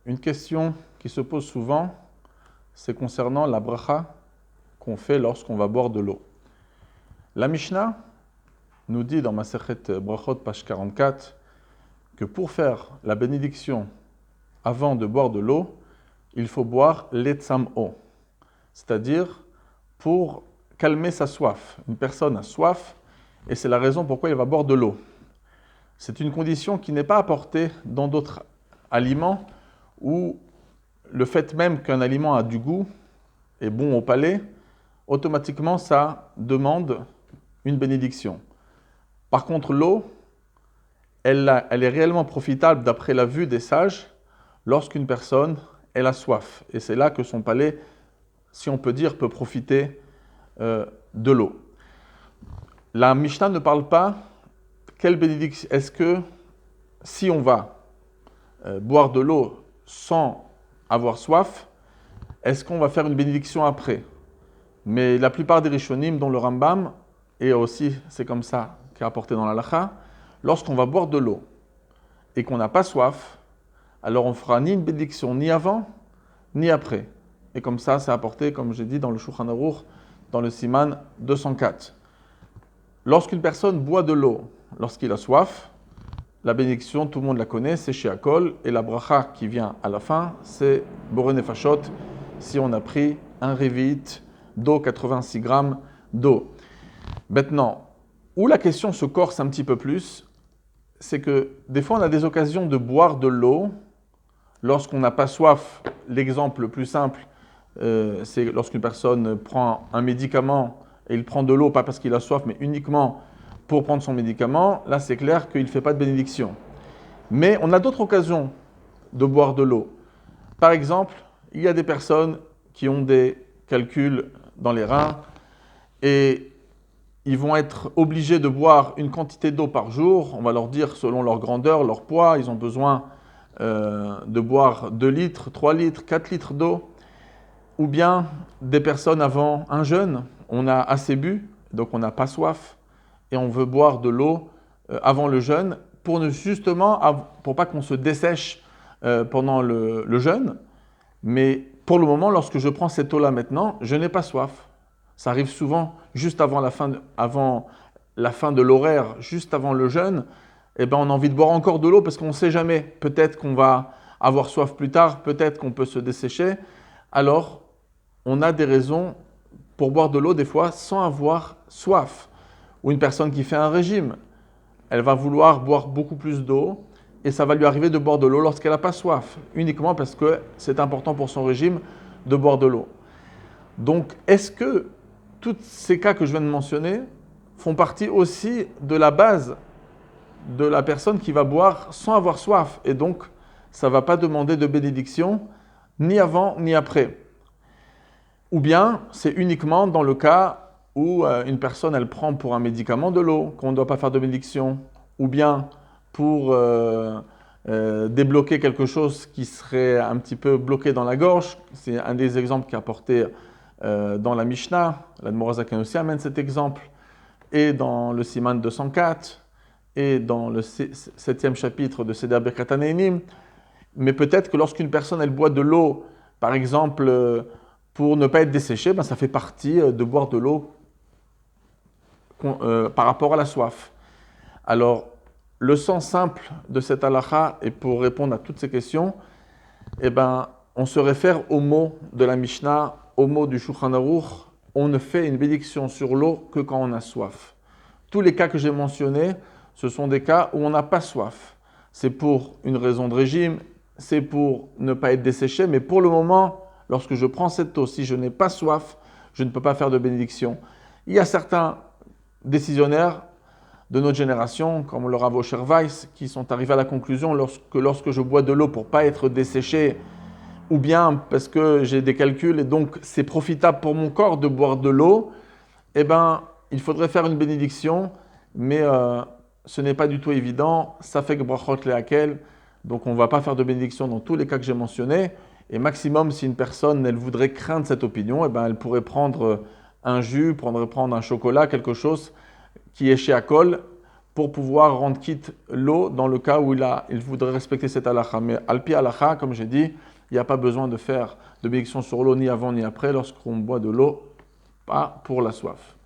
Une question qui se pose souvent, c'est concernant la bracha qu'on fait lorsqu'on va boire de l'eau. La Mishnah nous dit dans Masechet Brachot, page 44, que pour faire la bénédiction avant de boire de l'eau, il faut boire l'etzam'o, c'est-à-dire pour calmer sa soif. Une personne a soif et c'est la raison pourquoi il va boire de l'eau. C'est une condition qui n'est pas apportée dans d'autres aliments où le fait même qu'un aliment a du goût, est bon au palais, automatiquement ça demande une bénédiction. Par contre, l'eau, elle est réellement profitable d'après la vue des sages lorsqu'une personne elle a soif. Et c'est là que son palais, si on peut dire, peut profiter de l'eau. La Mishnah ne parle pas quelle bénédiction. Est-ce que si on va boire de l'eau sans avoir soif, est-ce qu'on va faire une bénédiction après? Mais la plupart des Rishonim, dont le Rambam, et aussi c'est comme ça qui est rapporté dans l'Halakha, lorsqu'on va boire de l'eau et qu'on n'a pas soif, alors on fera ni une bénédiction ni avant, ni après. Et comme ça, c'est apporté, comme j'ai dit, dans le Shulchan Aruch, dans le Siman 204. Lorsqu'une personne boit de l'eau, lorsqu'il a soif, la bénédiction, tout le monde la connaît, c'est Sheakol, et la bracha qui vient à la fin, c'est Boré Nefashot, si on a pris un révit d'eau, 86 grammes d'eau. Maintenant, où la question se corse un petit peu plus, c'est que des fois on a des occasions de boire de l'eau lorsqu'on n'a pas soif. L'exemple le plus simple, c'est lorsqu'une personne prend un médicament et il prend de l'eau, pas parce qu'il a soif, mais uniquement pour prendre son médicament. Là, c'est clair qu'il ne fait pas de bénédiction. Mais on a d'autres occasions de boire de l'eau. Par exemple, il y a des personnes qui ont des calculs dans les reins et ils vont être obligés de boire une quantité d'eau par jour. On va leur dire selon leur grandeur, leur poids, ils ont besoin de boire 2 litres, 3 litres, 4 litres d'eau. Ou bien des personnes avant un jeûne, on a assez bu, donc on n'a pas soif, et on veut boire de l'eau avant le jeûne pour pour pas qu'on se dessèche pendant le jeûne. Mais pour le moment, lorsque je prends cette eau-là maintenant, je n'ai pas soif. Ça arrive souvent juste avant la fin de l'horaire, juste avant le jeûne, eh ben on a envie de boire encore de l'eau parce qu'on ne sait jamais. Peut-être qu'on va avoir soif plus tard, peut-être qu'on peut se dessécher. Alors, on a des raisons pour boire de l'eau des fois sans avoir soif. Ou une personne qui fait un régime, elle va vouloir boire beaucoup plus d'eau et ça va lui arriver de boire de l'eau lorsqu'elle n'a pas soif, uniquement parce que c'est important pour son régime de boire de l'eau. Donc, est-ce que tous ces cas que je viens de mentionner font partie aussi de la base de la personne qui va boire sans avoir soif et donc ça ne va pas demander de bénédiction ni avant ni après? Ou bien c'est uniquement dans le cas où une personne elle prend pour un médicament de l'eau, qu'on ne doit pas faire de bénédiction, ou bien pour débloquer quelque chose qui serait un petit peu bloqué dans la gorge. C'est un des exemples qui est apporté dans la Mishnah. L'Admor HaZaken aussi amène cet exemple, et dans le Siman 204, et dans le 7e chapitre de Seder Birkat HaNe'enim. Mais peut-être que lorsqu'une personne elle boit de l'eau, par exemple, pour ne pas être desséché, ça fait partie de boire de l'eau par rapport à la soif. Alors, le sens simple de cette halakha, et pour répondre à toutes ces questions, on se réfère aux mots de la Mishnah, aux mots du Shulchan Aruch. On ne fait une bénédiction sur l'eau que quand on a soif. Tous les cas que j'ai mentionnés, ce sont des cas où on n'a pas soif. C'est pour une raison de régime, c'est pour ne pas être desséché, mais pour le moment, lorsque je prends cette eau, si je n'ai pas soif, je ne peux pas faire de bénédiction. Il y a certains décisionnaires de notre génération, comme le Rav Osher Weiss, qui sont arrivés à la conclusion lorsque je bois de l'eau pour ne pas être desséché, ou bien parce que j'ai des calculs et donc c'est profitable pour mon corps de boire de l'eau, il faudrait faire une bénédiction, mais ce n'est pas du tout évident. Ça fait que brachot lehakel, donc on ne va pas faire de bénédiction dans tous les cas que j'ai mentionnés. Et maximum, si une personne elle voudrait craindre cette opinion, elle pourrait prendre un jus, prendre un chocolat, quelque chose qui est Sheakol, pour pouvoir rendre quitte l'eau dans le cas où il voudrait respecter cette halakha. Mais alpi halakha, comme j'ai dit, il n'y a pas besoin de faire de bénédiction sur l'eau ni avant ni après lorsqu'on boit de l'eau, pas pour la soif.